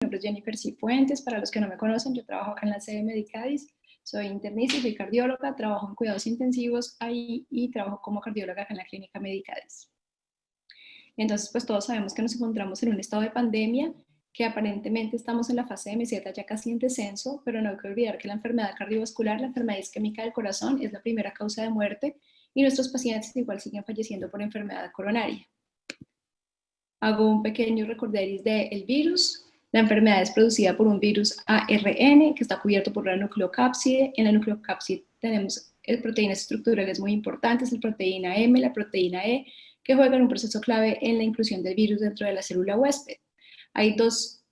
nombre es Jennifer Cifuentes. Para los que no me conocen, yo trabajo acá en la sede Medicadis. Soy internista, soy cardióloga, trabajo en cuidados intensivos ahí y trabajo como cardióloga acá en la clínica Medicadis. Entonces, pues todos sabemos que nos encontramos en un estado de pandemia, que aparentemente estamos en la fase de meseta ya casi en descenso, pero no hay que olvidar que la enfermedad cardiovascular, la enfermedad isquémica del corazón, es la primera causa de muerte y nuestros pacientes igual siguen falleciendo por enfermedad coronaria. Hago un pequeño recorderis del virus. La enfermedad es producida por un virus ARN que está cubierto por una nucleocápside. En la nucleocápside tenemos proteínas estructurales muy importantes, la proteína M, la proteína E, que juegan un proceso clave en la inclusión del virus dentro de la célula huésped. Hay dos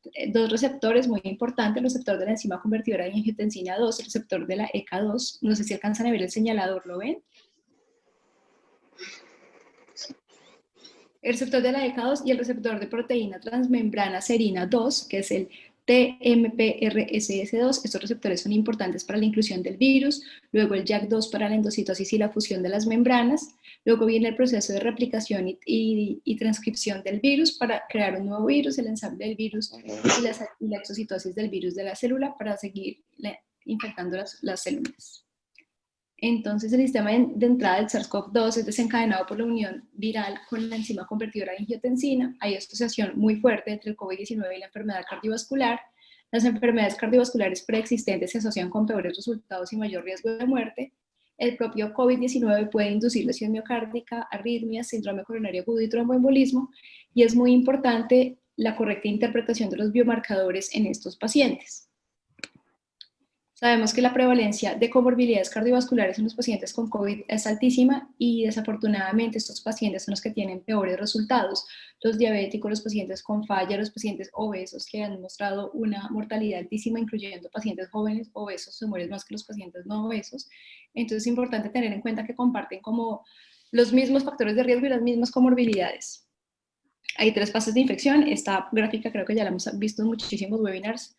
receptores muy importantes, el receptor de la enzima convertidora de angiotensina 2, el receptor de la ECA2. No sé si alcanzan a ver el señalador, ¿lo ven? El receptor de la ECA2 y el receptor de proteína transmembrana serina 2, que es el TMPRSS2. Estos receptores son importantes para la inclusión del virus, luego el JAK2 para la endocitosis y la fusión de las membranas, luego viene el proceso de replicación y transcripción del virus para crear un nuevo virus, el ensamble del virus y la exocitosis del virus de la célula para seguir infectando las células. Entonces, el sistema de entrada del SARS-CoV-2 es desencadenado por la unión viral con la enzima convertidora de angiotensina. Hay asociación muy fuerte entre el COVID-19 y la enfermedad cardiovascular. Las enfermedades cardiovasculares preexistentes se asocian con peores resultados y mayor riesgo de muerte. El propio COVID-19 puede inducir lesión miocárdica, arritmias, síndrome coronario agudo y tromboembolismo, y es muy importante la correcta interpretación de los biomarcadores en estos pacientes. Sabemos que la prevalencia de comorbilidades cardiovasculares en los pacientes con COVID es altísima y desafortunadamente estos pacientes son los que tienen peores resultados. Los diabéticos, los pacientes con falla, los pacientes obesos que han mostrado una mortalidad altísima, incluyendo pacientes jóvenes obesos, se mueren más que los pacientes no obesos. Entonces es importante tener en cuenta que comparten como los mismos factores de riesgo y las mismas comorbilidades. Hay 3 fases de infección. Esta gráfica creo que ya la hemos visto en muchísimos webinars.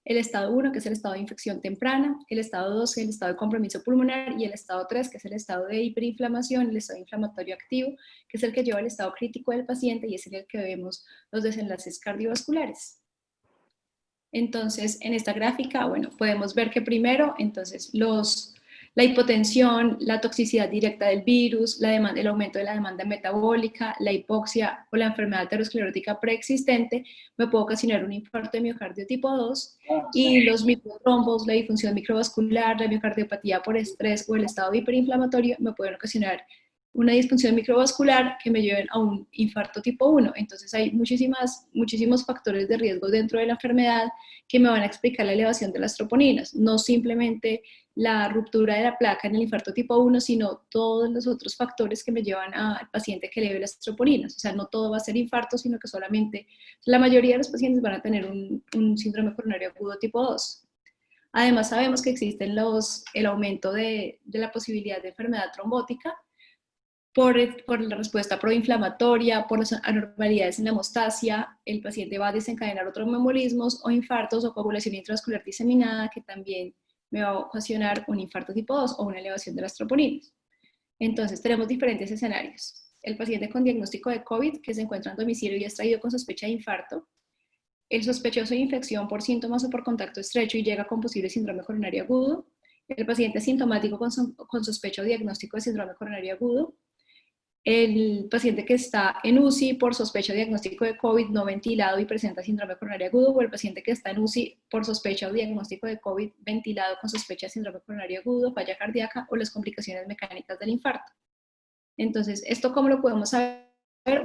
El estado 1, que es el estado de infección temprana, el estado 2, que es el estado de compromiso pulmonar, y el estado 3, que es el estado de hiperinflamación, el estado inflamatorio activo, que es el que lleva al estado crítico del paciente y es en el que vemos los desenlaces cardiovasculares. Entonces, en esta gráfica, bueno, podemos ver que primero, entonces, la hipotensión, la toxicidad directa del virus, el aumento de la demanda metabólica, la hipoxia o la enfermedad aterosclerótica preexistente me puede ocasionar un infarto de miocardio tipo 2 y los microtrombos, la disfunción microvascular, la miocardiopatía por estrés o el estado hiperinflamatorio me pueden ocasionar una disfunción microvascular que me lleven a un infarto tipo 1. Entonces hay muchísimos factores de riesgo dentro de la enfermedad que me van a explicar la elevación de las troponinas, no simplemente la ruptura de la placa en el infarto tipo 1, sino todos los otros factores que me llevan al paciente que eleve las troponinas. O sea, no todo va a ser infarto, sino que solamente la mayoría de los pacientes van a tener un síndrome coronario agudo tipo 2. Además, sabemos que existen el aumento de la posibilidad de enfermedad trombótica por la respuesta proinflamatoria, por las anormalidades en la hemostasia. El paciente va a desencadenar otros tromboembolismos o infartos o coagulación intravascular diseminada, que también me va a ocasionar un infarto tipo 2 o una elevación de las troponinas. Entonces tenemos diferentes escenarios. El paciente con diagnóstico de COVID que se encuentra en domicilio y es traído con sospecha de infarto. El sospechoso de infección por síntomas o por contacto estrecho y llega con posible síndrome coronario agudo. El paciente sintomático con sospecha o diagnóstico de síndrome coronario agudo. El paciente que está en UCI por sospecha o diagnóstico de COVID no ventilado y presenta síndrome coronario agudo, o el paciente que está en UCI por sospecha o diagnóstico de COVID ventilado con sospecha de síndrome coronario agudo, falla cardíaca o las complicaciones mecánicas del infarto. Entonces, ¿esto cómo lo podemos saber?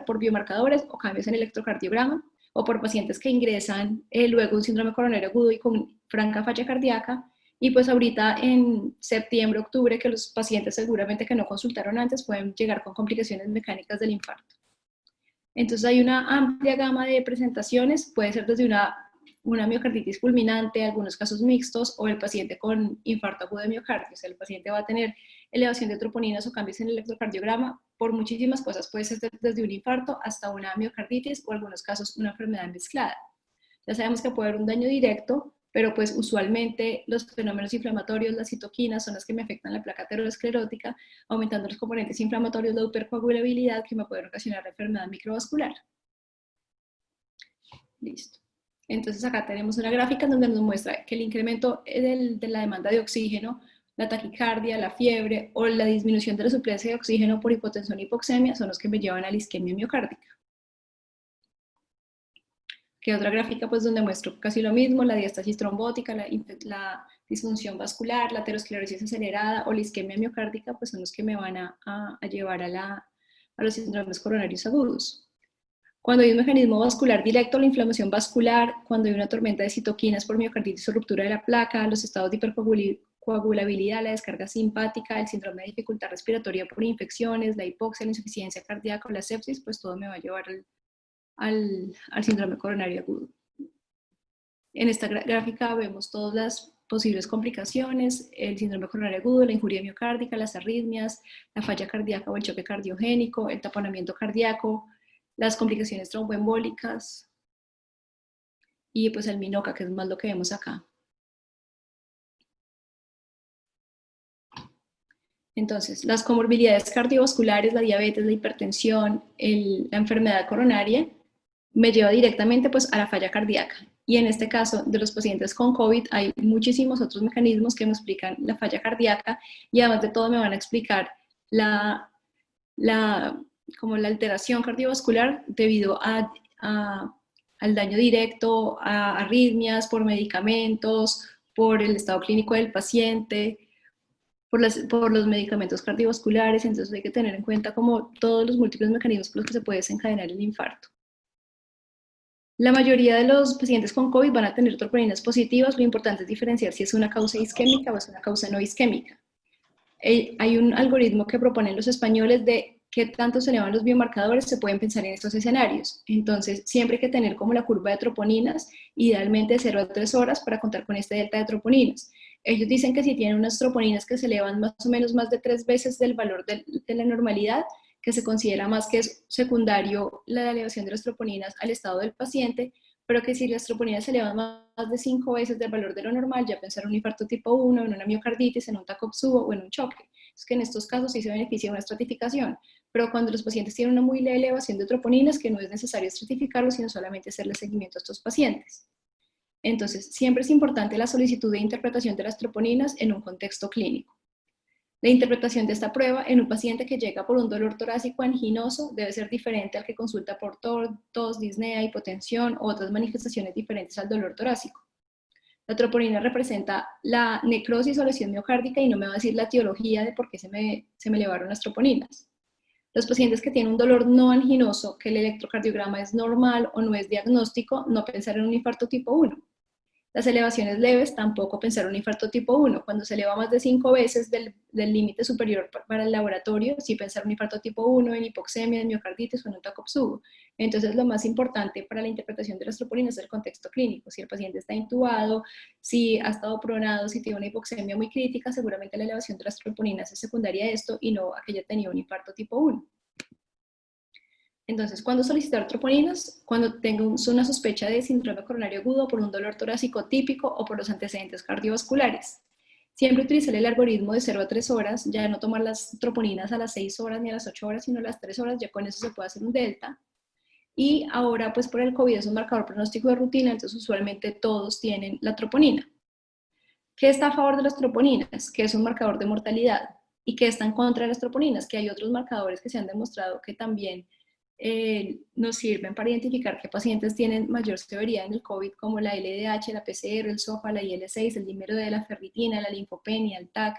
Por biomarcadores o cambios en el electrocardiograma, o por pacientes que ingresan luego un síndrome coronario agudo y con franca falla cardíaca. Y pues ahorita en septiembre, octubre, que los pacientes seguramente que no consultaron antes pueden llegar con complicaciones mecánicas del infarto. Entonces hay una amplia gama de presentaciones, puede ser desde una miocarditis fulminante, algunos casos mixtos, o el paciente con infarto agudo de miocardio. O sea, el paciente va a tener elevación de troponinas o cambios en el electrocardiograma por muchísimas cosas. Puede ser desde un infarto hasta una miocarditis o en algunos casos una enfermedad mezclada. Ya sabemos que puede haber un daño directo, pero pues usualmente los fenómenos inflamatorios, las citoquinas, son las que me afectan la placa aterosclerótica, aumentando los componentes inflamatorios, la hipercoagulabilidad que me pueden ocasionar la enfermedad microvascular. Listo. Entonces acá tenemos una gráfica donde nos muestra que el incremento de la demanda de oxígeno, la taquicardia, la fiebre o la disminución de la suplencia de oxígeno por hipotensión e hipoxemia son los que me llevan a la isquemia miocárdica. Que otra gráfica pues donde muestro casi lo mismo, la diástasis trombótica, la disfunción vascular, la aterosclerosis acelerada o la isquemia miocárdica pues son los que me van a llevar a los síndromes coronarios agudos. Cuando hay un mecanismo vascular directo, la inflamación vascular, cuando hay una tormenta de citoquinas por miocarditis o ruptura de la placa, los estados de hipercoagulabilidad, la descarga simpática, el síndrome de dificultad respiratoria por infecciones, la hipoxia, la insuficiencia cardíaca o la sepsis, pues todo me va a llevar al síndrome coronario agudo. En esta gráfica vemos todas las posibles complicaciones, el síndrome coronario agudo, la injuria miocárdica, las arritmias, la falla cardíaca o el choque cardiogénico, el taponamiento cardíaco, las complicaciones tromboembólicas y pues el MINOCA, que es más lo que vemos acá. Entonces, las comorbilidades cardiovasculares, la diabetes, la hipertensión, la enfermedad coronaria, me lleva directamente pues a la falla cardíaca. Y en este caso de los pacientes con COVID hay muchísimos otros mecanismos que me explican la falla cardíaca y además de todo me van a explicar como la alteración cardiovascular debido al daño directo, a arritmias, por medicamentos, por el estado clínico del paciente, por los medicamentos cardiovasculares. Entonces hay que tener en cuenta como todos los múltiples mecanismos por los que se puede desencadenar el infarto. La mayoría de los pacientes con COVID van a tener troponinas positivas. Lo importante es diferenciar si es una causa isquémica o es una causa no isquémica. Hay un algoritmo que proponen los españoles de qué tanto se elevan los biomarcadores, se pueden pensar en estos escenarios. Entonces, siempre hay que tener como la curva de troponinas, idealmente de 0 a 3 horas para contar con este delta de troponinas. Ellos dicen que si tienen unas troponinas que se elevan más o menos más de 3 veces del valor de la normalidad, que se considera más que es secundario la elevación de las troponinas al estado del paciente, pero que si las troponinas se elevan más de 5 veces del valor de lo normal, ya pensar en un infarto tipo 1, en una miocarditis, en un TACOP-SUBO o en un choque. Es que en estos casos sí se beneficia de una estratificación, pero cuando los pacientes tienen una muy leve elevación de troponinas, que no es necesario estratificarlos, sino solamente hacerle seguimiento a estos pacientes. Entonces, siempre es importante la solicitud de interpretación de las troponinas en un contexto clínico. La interpretación de esta prueba en un paciente que llega por un dolor torácico anginoso debe ser diferente al que consulta por tos, disnea, hipotensión o otras manifestaciones diferentes al dolor torácico. La troponina representa la necrosis o lesión miocárdica y no me va a decir la etiología de por qué se me elevaron las troponinas. Los pacientes que tienen un dolor no anginoso, que el electrocardiograma es normal o no es diagnóstico, no pensar en un infarto tipo 1. Las elevaciones leves, tampoco pensar en un infarto tipo 1. Cuando se eleva más de 5 veces del límite superior para el laboratorio, sí pensar en un infarto tipo 1, en hipoxemia, en miocarditis o en un TACOP-SUBO. Entonces, lo más importante para la interpretación de las troponinas es el contexto clínico. Si el paciente está intubado, si ha estado pronado, si tiene una hipoxemia muy crítica, seguramente la elevación de las troponinas es secundaria a esto y no a que haya tenido un infarto tipo 1. Entonces, ¿cuándo solicitar troponinas? Cuando tengo una sospecha de síndrome coronario agudo por un dolor torácico típico o por los antecedentes cardiovasculares. Siempre utilizar el algoritmo de 0 a 3 horas, ya no tomar las troponinas a las 6 horas ni a las 8 horas, sino a las 3 horas, ya con eso se puede hacer un delta. Y ahora, pues por el COVID es un marcador pronóstico de rutina, entonces usualmente todos tienen la troponina. ¿Qué está a favor de las troponinas? Que es un marcador de mortalidad. ¿Y qué está en contra de las troponinas? Que hay otros marcadores que se han demostrado que también nos sirven para identificar qué pacientes tienen mayor severidad en el COVID, como la LDH, la PCR, el SOFA, la IL-6, el dímero de la ferritina, la linfopenia, el TAC.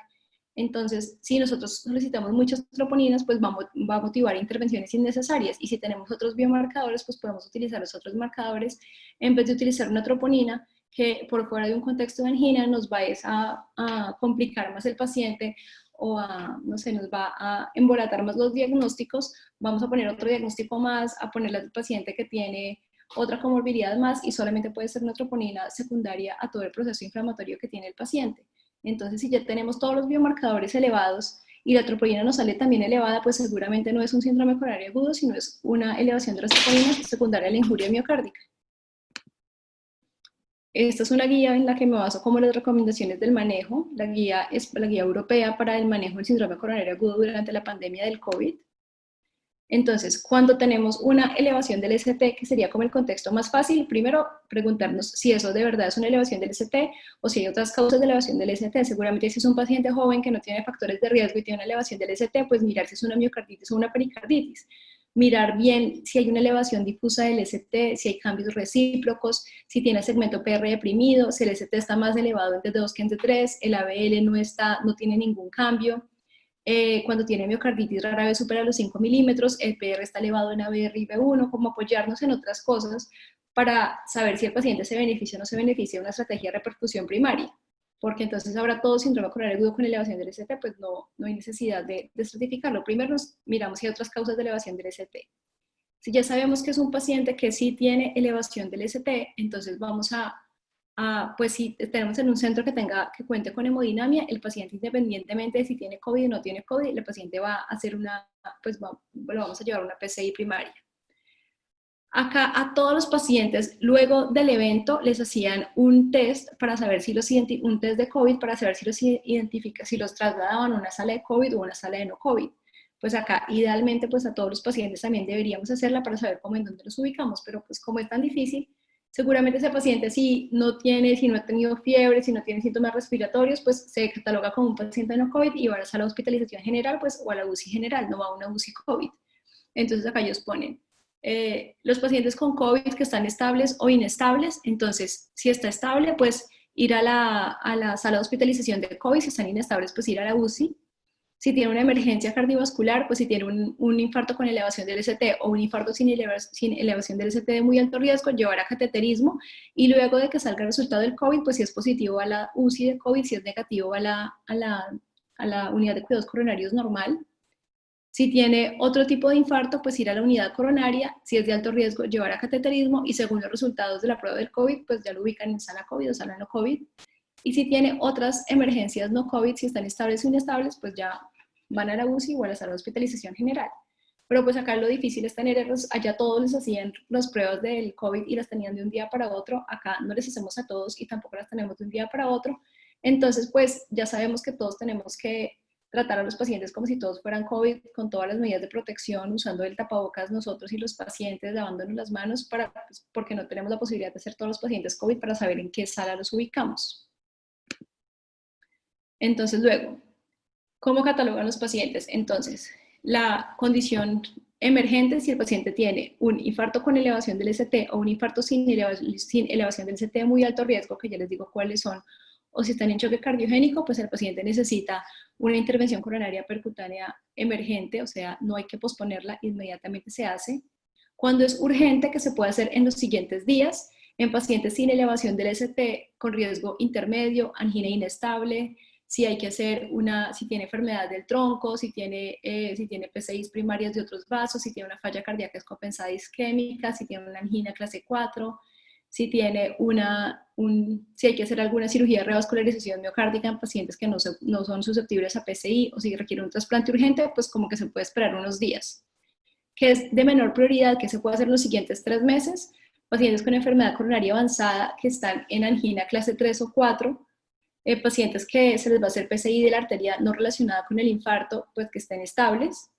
Entonces, si nosotros solicitamos muchas troponinas, pues va a motivar intervenciones innecesarias. Y si tenemos otros biomarcadores, pues podemos utilizar los otros marcadores en vez de utilizar una troponina que por fuera de un contexto de angina nos va a complicar más el paciente o no sé, nos va a embolatar más los diagnósticos. Vamos a poner otro diagnóstico más, a ponerle al paciente que tiene otra comorbilidad más y solamente puede ser una troponina secundaria a todo el proceso inflamatorio que tiene el paciente. Entonces, si ya tenemos todos los biomarcadores elevados y la troponina nos sale también elevada, pues seguramente no es un síndrome coronario agudo, sino es una elevación de las troponinas secundaria a la injuria miocárdica. Esta es una guía en la que me baso como las recomendaciones del manejo. La guía es la guía europea para el manejo del síndrome coronario agudo durante la pandemia del COVID. Entonces, cuando tenemos una elevación del ST, que sería como el contexto más fácil, primero preguntarnos si eso de verdad es una elevación del ST o si hay otras causas de elevación del ST. Seguramente si es un paciente joven que no tiene factores de riesgo y tiene una elevación del ST, pues mirar si es una miocarditis o una pericarditis. Mirar bien si hay una elevación difusa del ST, si hay cambios recíprocos, si tiene segmento PR deprimido, si el ST está más elevado en T2 que en T3, el ABL no tiene ningún cambio. Cuando tiene miocarditis rara vez supera los 5 milímetros, el PR está elevado en ABR y B1, como apoyarnos en otras cosas para saber si el paciente se beneficia o no se beneficia de una estrategia de repercusión primaria, porque entonces habrá todo síndrome coronario agudo con elevación del ST, pues no hay necesidad de estratificarlo. Primero nos miramos si hay otras causas de elevación del ST. Si ya sabemos que es un paciente que sí tiene elevación del ST, entonces vamos pues si tenemos en un centro que cuente con hemodinamia, el paciente independientemente de si tiene COVID o no tiene COVID, el paciente va a hacer lo vamos a llevar a una PCI primaria. Acá a todos los pacientes, luego del evento, les hacían un test para saber si un test de COVID para saber si los trasladaban a una sala de COVID o a una sala de no COVID. Pues acá, idealmente, pues a todos los pacientes también deberíamos hacerla para saber cómo en dónde los ubicamos, pero pues como es tan difícil, seguramente ese paciente si no ha tenido fiebre, si no tiene síntomas respiratorios, pues se cataloga como un paciente no COVID y va a la sala de hospitalización general, pues o a la UCI general, no va a una UCI COVID. Entonces acá ellos ponen los pacientes con COVID que están estables o inestables, entonces si está estable, pues ir a la sala de hospitalización de COVID, si están inestables, pues ir a la UCI. Si tiene una emergencia cardiovascular, pues si tiene un infarto con elevación del ST o un infarto sin elevación del ST de muy alto riesgo, llevar a cateterismo y luego de que salga el resultado del COVID, pues si es positivo a la UCI de COVID, si es negativo a la unidad de cuidados coronarios normal. Si tiene otro tipo de infarto, pues ir a la unidad coronaria, si es de alto riesgo, llevar a cateterismo y según los resultados de la prueba del COVID, pues ya lo ubican en sala COVID o sala no COVID. Y si tiene otras emergencias no COVID, si están estables o inestables, pues ya van a la UCI o a la sala de hospitalización general. Pero pues acá lo difícil es allá todos les hacían las pruebas del COVID y las tenían de un día para otro, acá no les hacemos a todos y tampoco las tenemos de un día para otro. Entonces pues ya sabemos que todos tenemos que tratar a los pacientes como si todos fueran COVID, con todas las medidas de protección, usando el tapabocas nosotros y los pacientes, lavándonos las manos, porque no tenemos la posibilidad de hacer todos los pacientes COVID para saber en qué sala los ubicamos. Entonces luego, ¿cómo catalogan los pacientes? Entonces, la condición emergente, si el paciente tiene un infarto con elevación del ST o un infarto sin elevación del ST de muy alto riesgo, que ya les digo cuáles son, o si están en choque cardiogénico, pues el paciente necesita una intervención coronaria percutánea emergente, o sea, no hay que posponerla, inmediatamente se hace. Cuando es urgente, que se puede hacer en los siguientes días, en pacientes sin elevación del ST con riesgo intermedio, angina inestable, si hay que hacer si tiene enfermedad del tronco, si tiene PCIs primarias de otros vasos, si tiene una falla cardíaca descompensada isquémica, si tiene una angina clase 4, si hay que hacer alguna cirugía de revascularización miocárdica en pacientes que no son susceptibles a PCI o si requiere un trasplante urgente, pues como que se puede esperar unos días. Que es de menor prioridad, que se puede hacer los siguientes 3 meses, pacientes con enfermedad coronaria avanzada que están en angina clase 3 o 4, pacientes que se les va a hacer PCI de la arteria no relacionada con el infarto, pues que estén estables,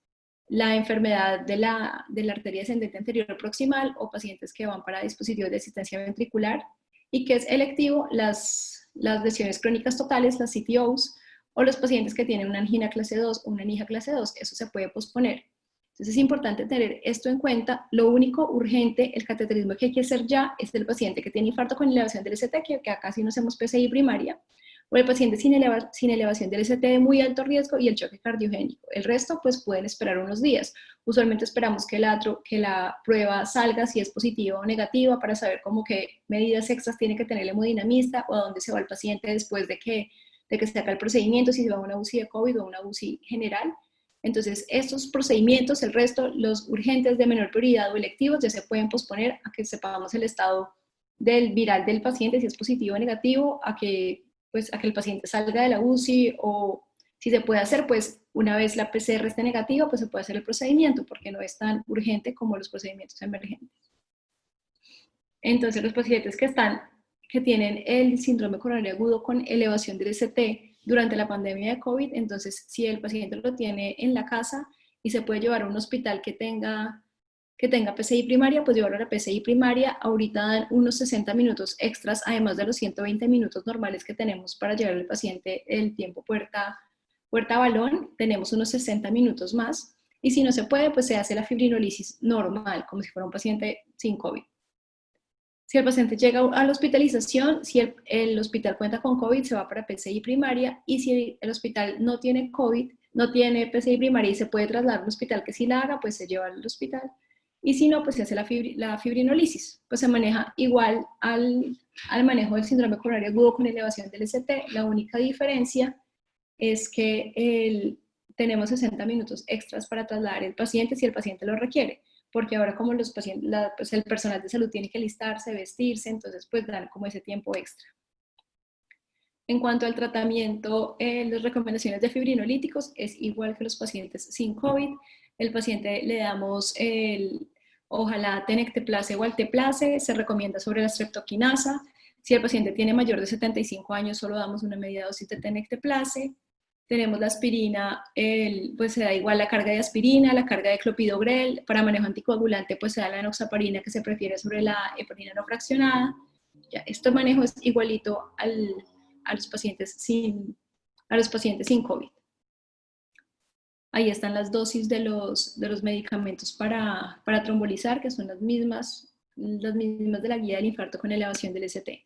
la enfermedad de la arteria ascendente anterior proximal o pacientes que van para dispositivos de asistencia ventricular y que es electivo las lesiones crónicas totales, las CTOs, o los pacientes que tienen una angina clase 2 o una angina clase 2, eso se puede posponer. Entonces es importante tener esto en cuenta. Lo único urgente, el cateterismo que hay que hacer ya es el paciente que tiene infarto con elevación del ST, que acá sí no hacemos PCI primaria, o el paciente sin elevación del ST de muy alto riesgo y el choque cardiogénico. El resto pues pueden esperar unos días. Usualmente esperamos que la prueba salga si es positiva o negativa para saber qué medidas extras tiene que tener el hemodinamista o a dónde se va el paciente después de que se haga el procedimiento, si se va a una UCI de COVID o a una UCI general. Entonces, estos procedimientos, el resto, los urgentes de menor prioridad o electivos, ya se pueden posponer a que sepamos el estado del viral del paciente, si es positivo o negativo, a que el paciente salga de la UCI, o si se puede hacer, pues una vez la PCR esté negativa, pues se puede hacer el procedimiento, porque no es tan urgente como los procedimientos emergentes. Entonces, los pacientes que tienen el síndrome coronario agudo con elevación del ST durante la pandemia de COVID, entonces si el paciente lo tiene en la casa, y se puede llevar a un hospital que tenga PCI primaria, pues llevarlo a la PCI primaria. Ahorita dan unos 60 minutos extras, además de los 120 minutos normales que tenemos para llevar al paciente el tiempo puerta-balón, tenemos unos 60 minutos más. Y si no se puede, pues se hace la fibrinolisis normal, como si fuera un paciente sin COVID. Si el paciente llega a la hospitalización, si el hospital cuenta con COVID, se va para PCI primaria, y si el hospital no tiene COVID, no tiene PCI primaria y se puede trasladar al hospital que sí la haga, pues se lleva al hospital. Y si no, pues se hace la fibrinolisis. Pues se maneja igual al manejo del síndrome coronario agudo con elevación del ST. La única diferencia es que tenemos 60 minutos extras para trasladar el paciente si el paciente lo requiere, porque ahora como los pacientes, pues el personal de salud tiene que alistarse, vestirse, entonces pues dan como ese tiempo extra. En cuanto al tratamiento, las recomendaciones de fibrinolíticos es igual que los pacientes sin COVID. El paciente le damos ojalá tenecteplase o alteplase, se recomienda sobre la streptokinasa. Si el paciente tiene mayor de 75 años, solo damos una media dosis de tenecteplase. Tenemos la aspirina, pues se da igual la carga de aspirina, la carga de clopidogrel. Para manejo anticoagulante, pues se da la enoxaparina, que se prefiere sobre la heparina no fraccionada. Ya, este manejo es igualito a los pacientes sin COVID. Ahí están las dosis de los medicamentos para trombolizar, que son las mismas de la guía del infarto con elevación del ST.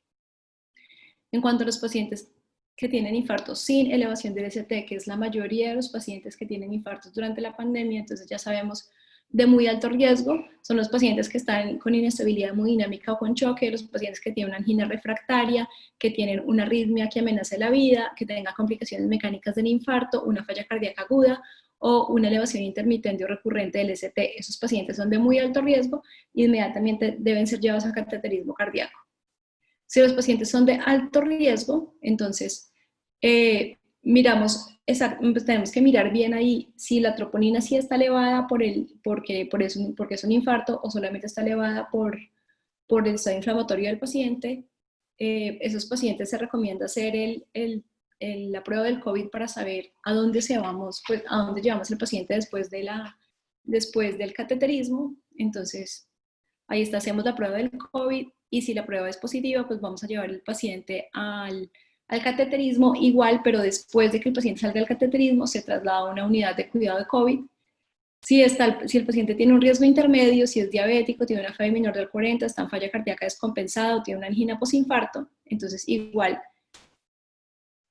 En cuanto a los pacientes que tienen infarto sin elevación del ST, que es la mayoría de los pacientes que tienen infartos durante la pandemia, entonces ya sabemos de muy alto riesgo, son los pacientes que están con inestabilidad hemodinámica o con choque, los pacientes que tienen una angina refractaria, que tienen una arritmia que amenace la vida, que tengan complicaciones mecánicas del infarto, una falla cardíaca aguda o una elevación intermitente o recurrente del ST. Esos pacientes son de muy alto riesgo e inmediatamente deben ser llevados a cateterismo cardíaco. Si los pacientes son de alto riesgo, entonces tenemos que mirar bien ahí si la troponina sí está elevada porque es un infarto, o solamente está elevada por el estado inflamatorio del paciente. Esos pacientes se recomienda hacer la prueba del COVID para saber a dónde pues a dónde llevamos el paciente después del cateterismo. Entonces, ahí hacemos la prueba del COVID, y si la prueba es positiva, pues vamos a llevar el paciente al cateterismo igual, pero después de que el paciente salga del cateterismo, se traslada a una unidad de cuidado de COVID. Si el paciente tiene un riesgo intermedio, si es diabético, tiene una FEBI menor del 40, está en falla cardíaca descompensada o tiene una angina posinfarto, entonces igual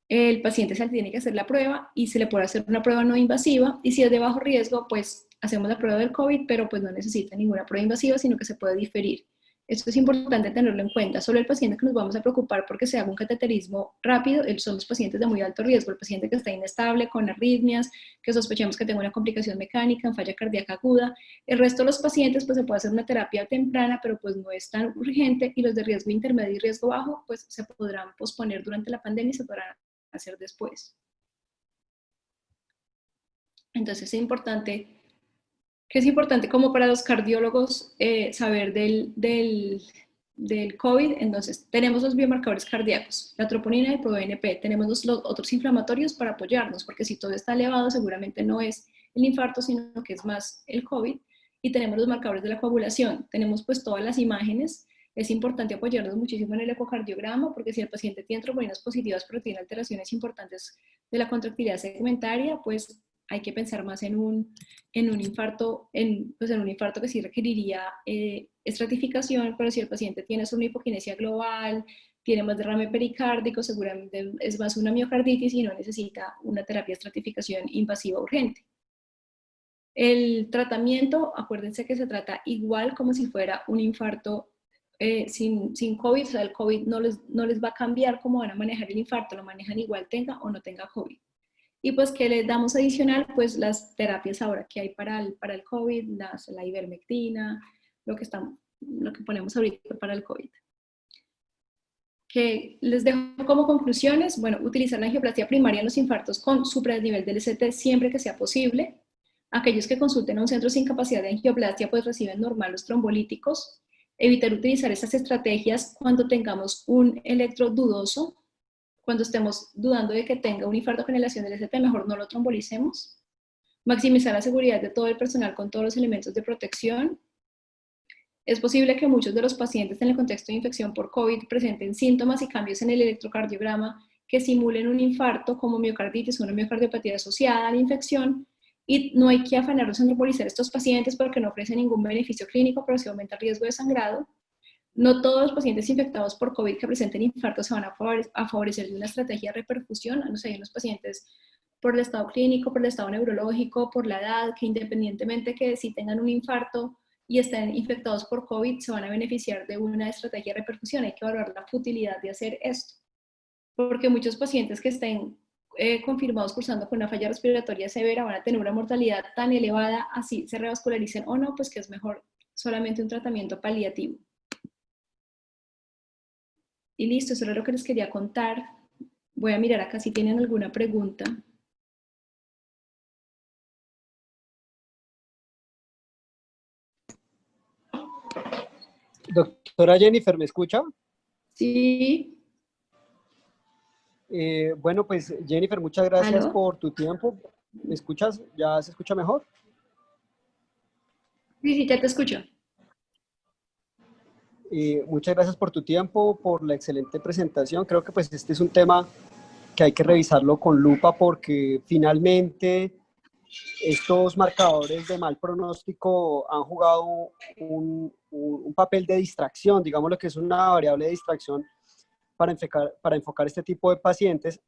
el paciente se tiene que hacer la prueba y se le puede hacer una prueba no invasiva, y si es de bajo riesgo, pues hacemos la prueba del COVID, pero pues no necesita ninguna prueba invasiva, sino que se puede diferir. Esto es importante tenerlo en cuenta. Solo el paciente que nos vamos a preocupar porque se haga un cateterismo rápido son los pacientes de muy alto riesgo, el paciente que está inestable, con arritmias, que sospechemos que tenga una complicación mecánica, en falla cardíaca aguda. El resto de los pacientes pues se puede hacer una terapia temprana, pero pues no es tan urgente, y los de riesgo intermedio y riesgo bajo pues se podrán posponer durante la pandemia y se podrán hacer después. Entonces es importante como para los cardiólogos saber del COVID. Entonces tenemos los biomarcadores cardíacos, la troponina y el ProBNP, tenemos los otros inflamatorios para apoyarnos, porque si todo está elevado seguramente no es el infarto, sino que es más el COVID, y tenemos los marcadores de la coagulación, tenemos pues todas las imágenes. Es importante apoyarnos muchísimo en el ecocardiograma, porque si el paciente tiene tromboninas positivas pero tiene alteraciones importantes de la contractilidad segmentaria, pues hay que pensar más en un infarto, pues en un infarto que sí requeriría estratificación, pero si el paciente tiene solo una hipoquinesia global, tiene más derrame pericárdico, seguramente es más una miocarditis y no necesita una terapia de estratificación invasiva urgente. El tratamiento, acuérdense que se trata igual como si fuera un infarto sin COVID, o sea, el COVID no les va a cambiar cómo van a manejar el infarto, lo manejan igual tenga o no tenga COVID. Y pues, ¿qué les damos adicional? Pues las terapias ahora que hay para el COVID, la ivermectina, lo que ponemos ahorita para el COVID. Que les dejo como conclusiones: bueno, utilizar la angioplastia primaria en los infartos con supradesnivel del ST siempre que sea posible. Aquellos que consulten a un centro sin capacidad de angioplastia pues reciben normal los trombolíticos. Evitar utilizar esas estrategias cuando tengamos un electro dudoso. Cuando estemos dudando de que tenga un infarto con elevación del ST, mejor no lo trombolicemos. maximizar la seguridad de todo el personal con todos los elementos de protección. Es posible que muchos de los pacientes en el contexto de infección por COVID presenten síntomas y cambios en el electrocardiograma que simulen un infarto como miocarditis o una miocardiopatía asociada a la infección, y no hay que afanarnos en temporizar a estos pacientes porque no ofrecen ningún beneficio clínico, pero sí aumenta el riesgo de sangrado. No todos los pacientes infectados por COVID que presenten infarto se van a favorecer de una estrategia de reperfusión. No sé, hay unos pacientes por el estado clínico, por el estado neurológico, por la edad, que independientemente que si tengan un infarto y estén infectados por COVID, se van a beneficiar de una estrategia de reperfusión. Hay que evaluar la futilidad de hacer esto, porque muchos pacientes que estén confirmados cursando con una falla respiratoria severa van a tener una mortalidad tan elevada, así se revascularicen o no, pues que es mejor solamente un tratamiento paliativo. Y listo, eso era lo que les quería contar. Voy a mirar acá si tienen alguna pregunta. Doctora Jennifer, ¿me escucha? Sí. Bueno, pues Jennifer, muchas gracias ¿Aló? por tu tiempo. ¿Me escuchas? ¿Ya se escucha mejor? Sí, sí, ya te escucho. Muchas gracias por tu tiempo, por la excelente presentación. Creo que pues este es un tema que hay que revisarlo con lupa porque finalmente estos marcadores de mal pronóstico han jugado un papel de distracción, digamos lo que es una variable de distracción para enfocar este tipo de pacientes.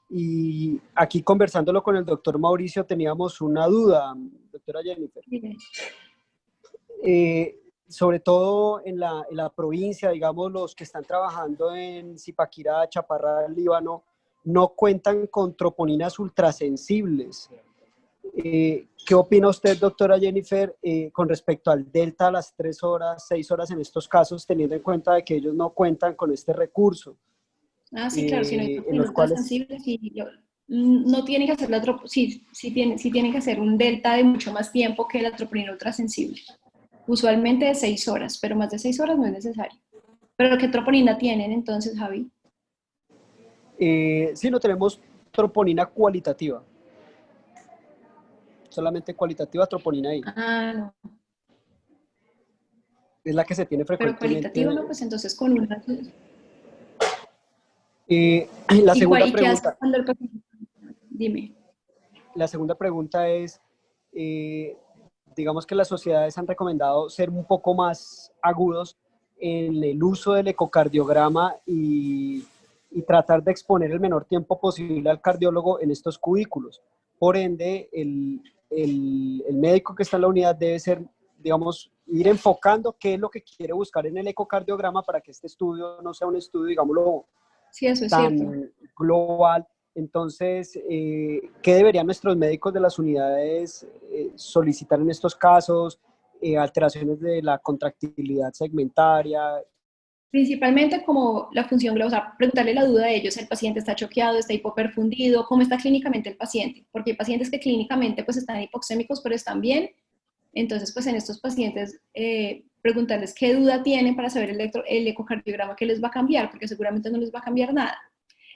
Y aquí conversándolo con el doctor Mauricio teníamos una duda, doctora Jennifer. Sobre todo en la provincia, digamos, los que están trabajando en Zipaquirá, Chaparral, Líbano, no cuentan con troponinas ultrasensibles. ¿Qué opina usted, doctora Jennifer, con respecto al delta a las 3 horas, 6 horas en estos casos, teniendo en cuenta de que ellos no cuentan con este recurso? Ah, sí, claro, si no hay En troponinas los cuales... ultrasensibles, no tienen que hacer sí tienen que hacer un delta de mucho más tiempo que la troponina ultrasensible. Usualmente de 6 horas, pero más de 6 horas no es necesario. ¿Pero qué troponina tienen entonces, Javi? sí, no tenemos troponina cualitativa. Solamente cualitativa troponina I. Ah, no. Es la que se tiene Pero cualitativa no, frecuentemente. pues entonces con una... La segunda ¿Y qué haces pregunta, cuando el paciente... Dime. la segunda pregunta es, digamos que las sociedades han recomendado ser un poco más agudos en el uso del ecocardiograma y tratar de exponer el menor tiempo posible al cardiólogo en estos cubículos. Por ende, el médico que está en la unidad debe ser, digamos, ir enfocando qué es lo que quiere buscar en el ecocardiograma para que este estudio no sea un estudio, digámoslo, Sí, eso es cierto. tan global. Entonces, ¿qué deberían nuestros médicos de las unidades solicitar en estos casos? Alteraciones de la contractilidad segmentaria. Principalmente como la función global, o sea, preguntarle la duda de ellos, el paciente está choqueado, está hipoperfundido, cómo está clínicamente el paciente, porque hay pacientes que clínicamente pues están hipoxémicos pero están bien, entonces pues en estos pacientes preguntarles qué duda tienen para saber el ecocardiograma que les va a cambiar, porque seguramente no les va a cambiar nada.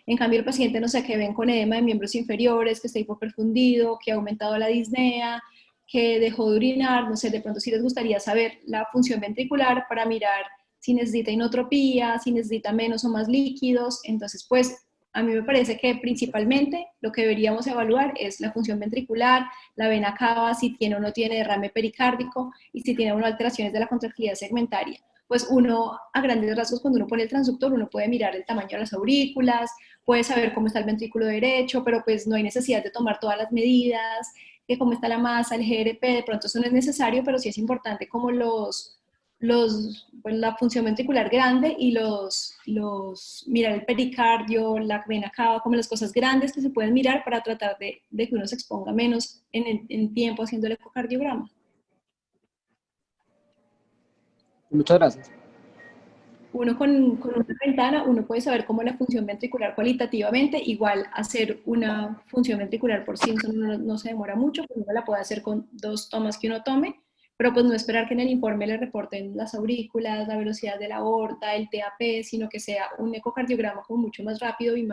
En cambio el paciente, no sé, que ven con edema de miembros inferiores, que está hipoperfundido, que ha aumentado la disnea, que dejó de orinar, no sé, de pronto sí les gustaría saber la función ventricular para mirar si necesita inotropía, si necesita menos o más líquidos. Entonces, pues, a mí me parece que principalmente lo que deberíamos evaluar es la función ventricular, la vena cava, si tiene o no tiene derrame pericárdico y si tiene o no alteraciones de la contractilidad segmentaria. Pues uno, a grandes rasgos, cuando uno pone el transductor, uno puede mirar el tamaño de las aurículas, puede saber cómo está el ventrículo derecho, pero pues no hay necesidad de tomar todas las medidas, que cómo está la masa, el GRP, de pronto eso no es necesario, pero sí es importante como pues, la función ventricular grande y mirar el pericardio, la vena cava, como las cosas grandes que se pueden mirar para tratar de que uno se exponga menos en tiempo haciendo el ecocardiograma. Muchas gracias. Uno con una ventana, uno puede saber cómo la función ventricular cualitativamente, igual hacer una función ventricular por Simpson no se demora mucho, pues uno la puede hacer con 2 tomas que uno tome, pero pues no esperar que en el informe le reporten las aurículas, la velocidad de la aorta, el TAP, sino que sea un ecocardiograma como mucho más rápido y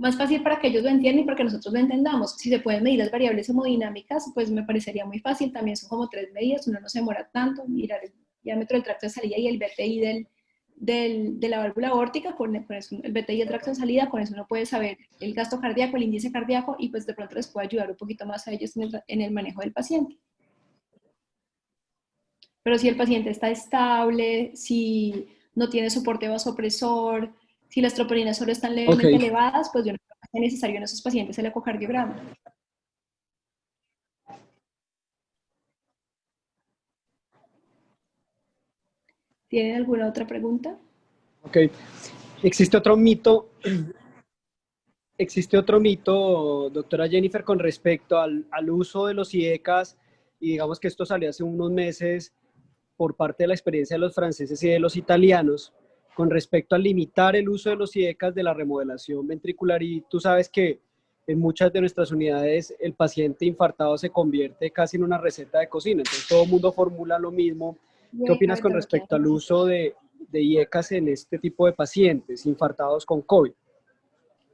más fácil para que ellos lo entiendan y para que nosotros lo entendamos. Si se pueden medir las variables hemodinámicas, pues me parecería muy fácil. También son como 3 medidas, uno no se demora tanto. Mirar el diámetro del tracto de salida y el BTI de la válvula aórtica, con eso, el BTI del tracto de salida, con eso uno puede saber el gasto cardíaco, el índice cardíaco, y pues de pronto les puede ayudar un poquito más a ellos en el manejo del paciente. Pero si el paciente está estable, si no tiene soporte vasopresor, si las troponinas solo están Ok, levemente elevadas, pues yo no creo que sea necesario en esos pacientes el ecocardiograma. ¿Tienen alguna otra pregunta? ok. Existe otro mito, existe otro mito, doctora Jennifer, con respecto al uso de los IECAS, y digamos que esto salió hace unos meses por parte de la experiencia de los franceses y de los italianos, con respecto a limitar el uso de los IECAS de la remodelación ventricular. Y tú sabes que en muchas de nuestras unidades el paciente infartado se convierte casi en una receta de cocina, entonces todo el mundo formula lo mismo. ¿Qué Bueno, opinas con ahorita no respecto al tienen. uso de IECAS en este tipo de pacientes infartados con COVID?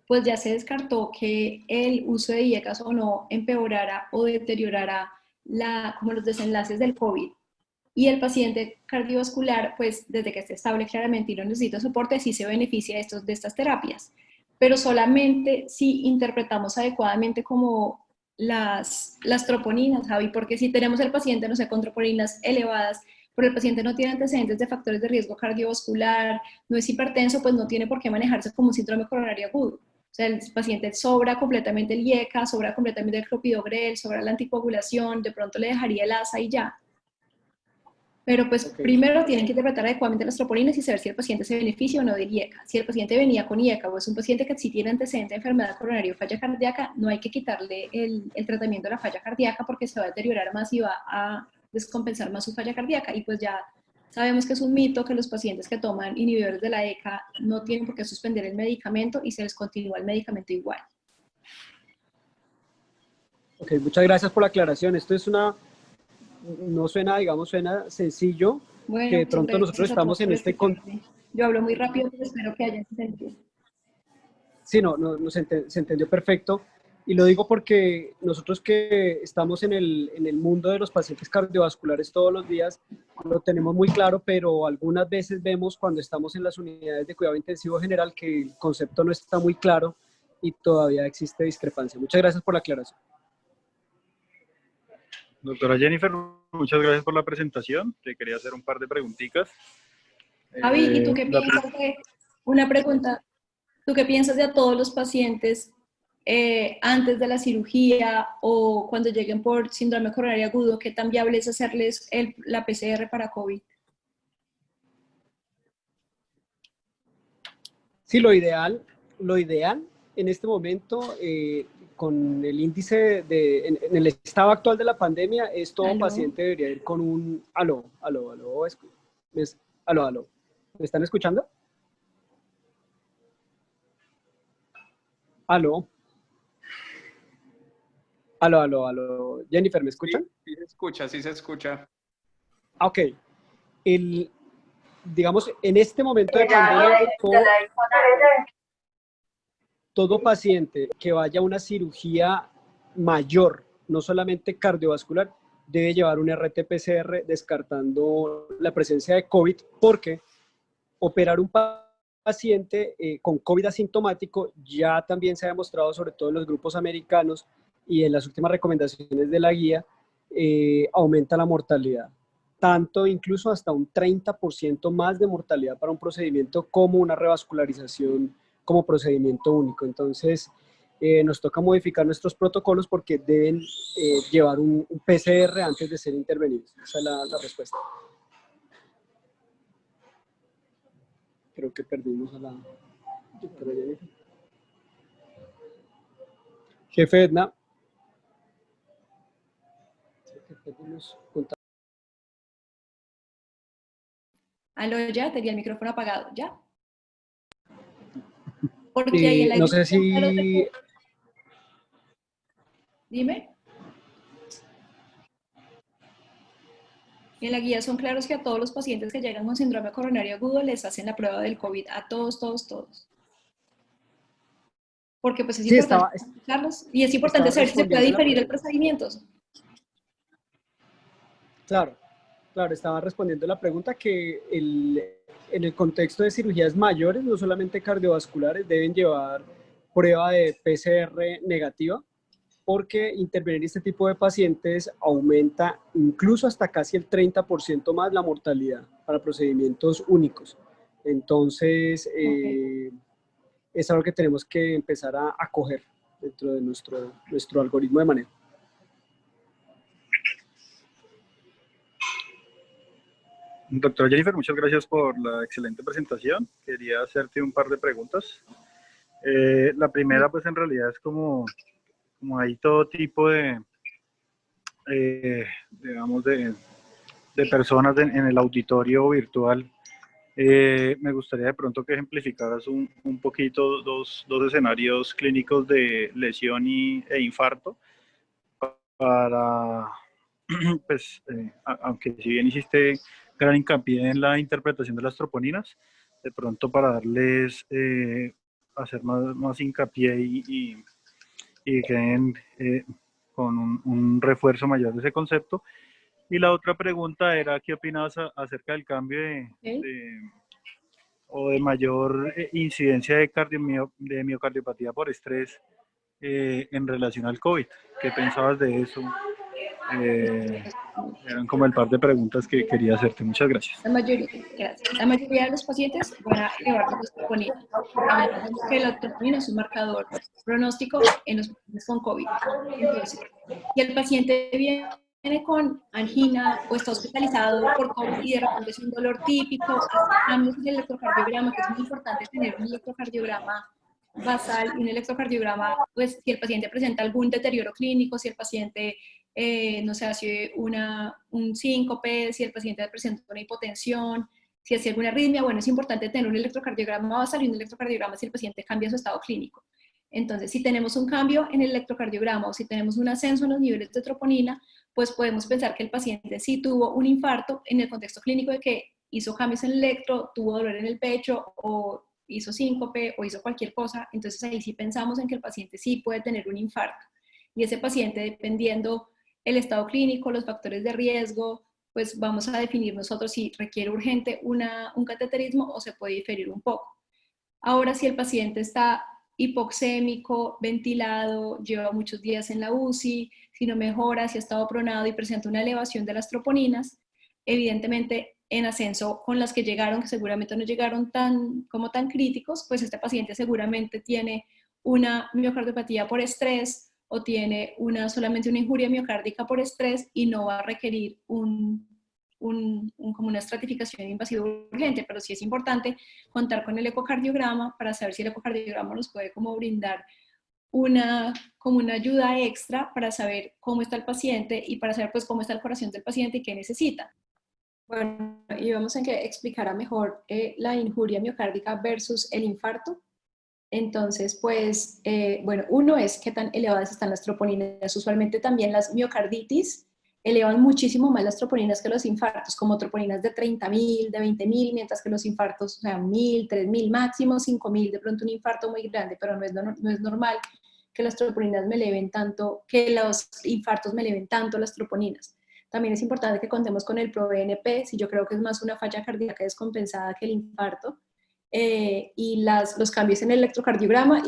Pues ya se descartó que el uso de IECAS o no empeorara o deteriorara como los desenlaces del COVID. Y el paciente cardiovascular, pues desde que esté estable claramente y no necesita soporte, sí se beneficia de estas terapias. Pero solamente si interpretamos adecuadamente como las troponinas, Javi, porque si tenemos el paciente, no sé, con troponinas elevadas, pero el paciente no tiene antecedentes de factores de riesgo cardiovascular, no es hipertenso, pues no tiene por qué manejarse como un síndrome coronario agudo. O sea, el paciente sobra completamente el IECA, sobra completamente el clopidogrel, sobra la anticoagulación, de pronto le dejaría el ASA y ya. Pero pues Ok, primero tienen que interpretar adecuadamente las troponinas y saber si el paciente se beneficia o no del IECA. Si el paciente venía con IECA o es un paciente que sí tiene antecedente de enfermedad coronaria o falla cardíaca, no hay que quitarle el tratamiento de la falla cardíaca porque se va a deteriorar más y va a descompensar más su falla cardíaca. Y pues ya sabemos que es un mito que los pacientes que toman inhibidores de la ECA no tienen por qué suspender el medicamento y se les continúa el medicamento igual. ok, muchas gracias por la aclaración. Esto es no suena, digamos, suena sencillo, que Bueno, de muchas pronto nosotros gracias a estamos todos en por este, escucharme. Yo hablo muy rápido, pero espero que hayan entendido. sí, no se entendió perfecto. Y lo digo porque nosotros que estamos en el mundo de los pacientes cardiovasculares todos los días, lo tenemos muy claro, pero algunas veces vemos cuando estamos en las unidades de cuidado intensivo general que el concepto no está muy claro y todavía existe discrepancia. Muchas gracias por la aclaración. Doctora Jennifer, muchas gracias por la presentación. Te quería hacer un par de preguntitas. Javi, ¿y tú qué La piensas una pregunta, tú qué piensas de a todos los pacientes antes de la cirugía o cuando lleguen por síndrome coronario agudo, qué tan viable es hacerles la PCR para COVID? Sí, lo ideal en este momento, con el índice en el estado actual de la pandemia, es todo ¿Aló? paciente debería ir con un, aló, ¿me están escuchando? Aló, Jennifer, ¿me Sí, escuchan? sí se escucha, sí se escucha. Ah, ok, el, digamos, en este momento de pandemia, todo paciente que vaya a una cirugía mayor, no solamente cardiovascular, debe llevar un RT-PCR descartando la presencia de COVID, porque operar un paciente con COVID asintomático ya también se ha demostrado, sobre todo en los grupos americanos y en las últimas recomendaciones de la guía, aumenta la mortalidad. Tanto incluso hasta un 30% más de mortalidad para un procedimiento como una revascularización como procedimiento único. Entonces, nos toca modificar nuestros protocolos porque deben llevar un PCR antes de ser intervenidos. Esa es la respuesta. Creo que perdimos a la doctora Jennifer. Jefe Edna. ¿Aló ya? Tenía el micrófono apagado, ¿ya? Porque ahí en la No guía sé son claros de si... que, dime, en la guía son claros que a todos los pacientes que llegan con síndrome coronario agudo les hacen la prueba del COVID, a todos, todos, todos. porque pues es Sí, importante explicarlos y es importante estaba saber si se puede respondiendo la diferir el pregunta. procedimiento. Claro, claro, estaba respondiendo la pregunta que en el contexto de cirugías mayores, no solamente cardiovasculares, deben llevar prueba de PCR negativa, porque intervenir en este tipo de pacientes aumenta incluso hasta casi el 30% más la mortalidad para procedimientos únicos. Entonces, Okay. es algo que tenemos que empezar a acoger dentro de nuestro algoritmo de manejo. Doctora Jennifer, muchas gracias por la excelente presentación. Quería hacerte un par de preguntas. La primera, pues en realidad es como hay todo tipo de, digamos, de personas en el auditorio virtual. Me gustaría de pronto que ejemplificaras un poquito dos escenarios clínicos de lesión e infarto para, pues, aunque si bien hiciste gran hincapié en la interpretación de las troponinas, de pronto para darles, hacer más hincapié y queden con un refuerzo mayor de ese concepto. Y la otra pregunta era, ¿qué opinabas acerca del cambio Okay. o de mayor incidencia de miocardiopatía por estrés en relación al COVID? ¿Qué pensabas de eso? Eran como el par de preguntas que quería hacerte. Muchas gracias. Gracias. La mayoría de los pacientes van a elevar las troponinas. Sabemos que la troponina es un marcador pronóstico en los pacientes con COVID. Entonces, si el paciente viene con angina o está hospitalizado por COVID y de repente es un dolor típico, hace cambios en el electrocardiograma, que es muy importante tener un electrocardiograma basal y un electrocardiograma, pues si el paciente presenta algún deterioro clínico, si el paciente no sé, hace un síncope, si el paciente presenta una hipotensión, si hace alguna arritmia, bueno, es importante tener un electrocardiograma basal y un electrocardiograma si el paciente cambia su estado clínico. Entonces, si tenemos un cambio en el electrocardiograma o si tenemos un ascenso en los niveles de troponina, pues podemos pensar que el paciente sí tuvo un infarto en el contexto clínico de que hizo cambios en el electro, tuvo dolor en el pecho o hizo síncope o hizo cualquier cosa. Entonces ahí sí pensamos en que el paciente sí puede tener un infarto. Y ese paciente, dependiendo el estado clínico, los factores de riesgo, pues vamos a definir nosotros si requiere urgente un cateterismo o se puede diferir un poco. Ahora, si el paciente está hipoxémico, ventilado, lleva muchos días en la UCI, si no mejora, si ha estado pronado y presenta una elevación de las troponinas, evidentemente en ascenso con las que llegaron, que seguramente no llegaron como tan críticos, pues este paciente seguramente tiene una miocardiopatía por estrés o tiene solamente una injuria miocárdica por estrés y no va a requerir como una estratificación invasiva urgente, pero sí es importante contar con el ecocardiograma para saber si el ecocardiograma nos puede como brindar como una ayuda extra para saber cómo está el paciente y para saber pues cómo está el corazón del paciente y qué necesita. Bueno, y vamos a explicar mejor la injuria miocárdica versus el infarto. Entonces, pues, bueno, uno es qué tan elevadas están las troponinas. Usualmente también las miocarditis elevan muchísimo más las troponinas que los infartos, como troponinas de 30.000, de 20.000, mientras que los infartos, o sea, 1.000, 3.000 máximo, 5.000, de pronto un infarto muy grande, pero no es normal que las troponinas me eleven tanto, que los infartos me eleven tanto las troponinas. También es importante que contemos con el ProBNP, si yo creo que es más una falla cardíaca descompensada que el infarto, y los cambios en el electrocardiograma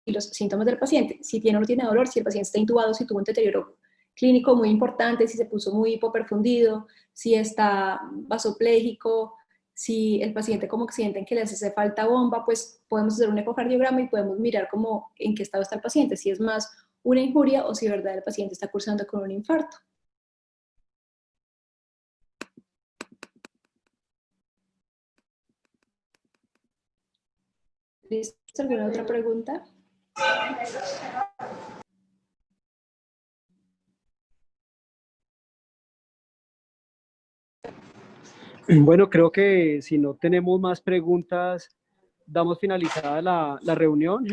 y los síntomas del paciente, si tiene o no tiene dolor, si el paciente está intubado, si tuvo un deterioro clínico muy importante, si se puso muy hipoperfundido, si está vasopléjico, si el paciente como que sienten que le hace falta bomba, pues podemos hacer un ecocardiograma y podemos mirar como en qué estado está el paciente, si es más una injuria o si de verdad el paciente está cursando con un infarto. ¿Listo? ¿Alguna otra pregunta? Bueno, creo que si no tenemos más preguntas, damos finalizada la reunión.